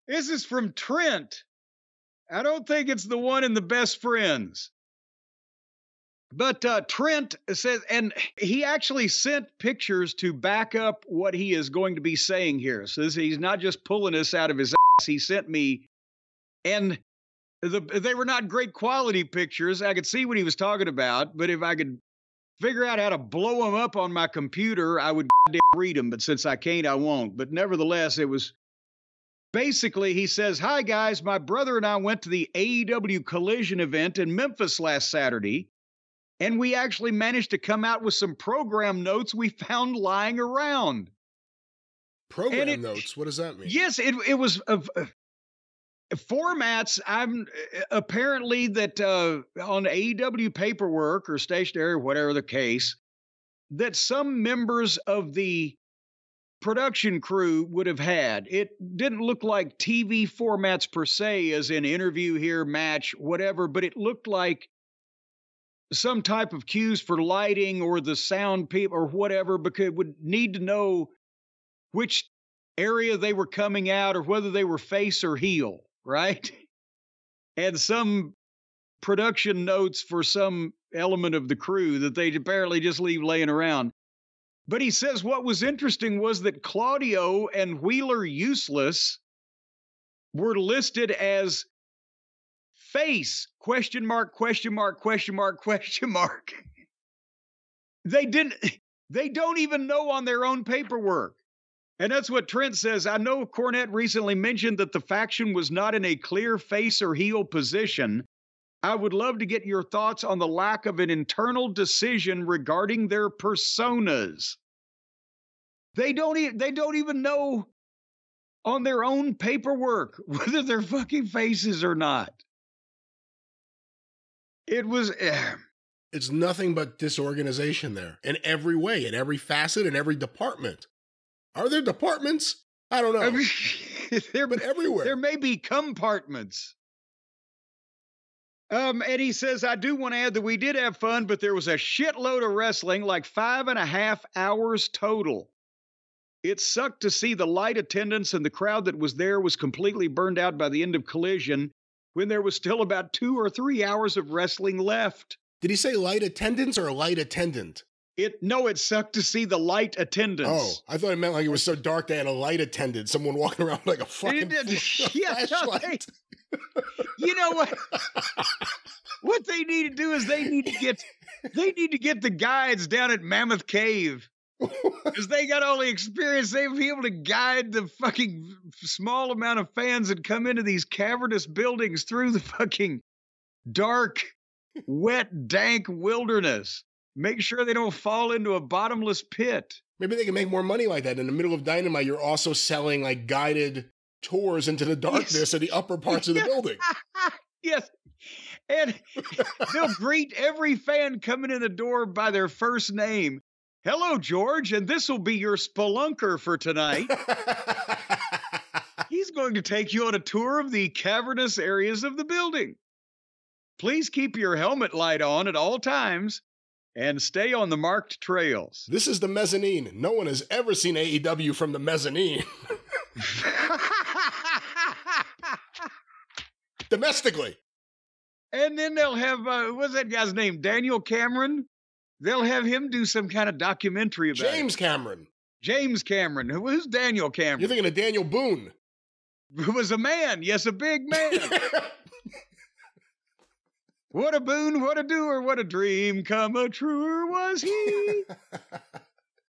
This is from Trent. I don't think it's the one in the Best Friends. But Trent says, and he actually sent pictures to back up what he is going to be saying here. So he's not just pulling this out of his ass. He sent me, and they were not great quality pictures. I could see what he was talking about, but if I could figure out how to blow them up on my computer, I would read them. But since I can't, I won't. But nevertheless, it was basically, he says, "Hi, guys. My brother and I went to the AEW Collision event in Memphis last Saturday. And we actually managed to come out with some program notes we found lying around." Program notes? What does that mean? Yes, it was formats. I'm apparently that on AEW paperwork or stationery, whatever the case, that some members of the production crew would have had. It didn't look like TV formats per se, as in interview here, match, whatever, but it looked like some type of cues for lighting or the sound people or whatever, because it would need to know which area they were coming out or whether they were face or heel, right? And some production notes for some element of the crew that they apparently just leave laying around. But he says what was interesting was that Claudio and Wheeler Useless were listed as face, question mark, question mark, question mark, question mark. They don't even know on their own paperwork. And that's what Trent says. I know Cornette recently mentioned that the faction was not in a clear face or heel position. I would love to get your thoughts on the lack of an internal decision regarding their personas. They don't even know on their own paperwork whether they're fucking faces or not. It was... It's nothing but disorganization there in every way, in every facet, in every department. Are there departments? I don't know. But everywhere. There may be compartments. And he says, I do want to add that we did have fun, but there was a shitload of wrestling, like 5.5 hours total. It sucked to see the light attendance, and the crowd that was there was completely burned out by the end of Collision, when there was still about 2 or 3 hours of wrestling left. Did he say light attendance or light attendant? No, it sucked to see the light attendance. Oh, I thought it meant like it was so dark they had a light attendant, someone walking around like a fucking flashlight. You know what? What they need to do is they need to get the guides down at Mammoth Cave. Because they got all the experience, they would be able to guide the fucking small amount of fans that come into these cavernous buildings through the fucking dark, wet, dank wilderness. Make sure they don't fall into a bottomless pit. Maybe they can make more money like that. In the middle of Dynamite, you're also selling like guided tours into the darkness of the upper parts of the building. Yes. And they'll greet every fan coming in the door by their first name. Hello, George, and this will be your spelunker for tonight. He's going to take you on a tour of the cavernous areas of the building. Please keep your helmet light on at all times and stay on the marked trails. This is the mezzanine. No one has ever seen AEW from the mezzanine. Domestically. And then they'll have, what's that guy's name? Daniel Cameron? They'll have him do some kind of documentary about James Cameron. James Cameron. Who's Daniel Cameron? You're thinking of Daniel Boone. Who was a man. Yes, a big man. What a boon, what a doer, what a dream come a truer was he.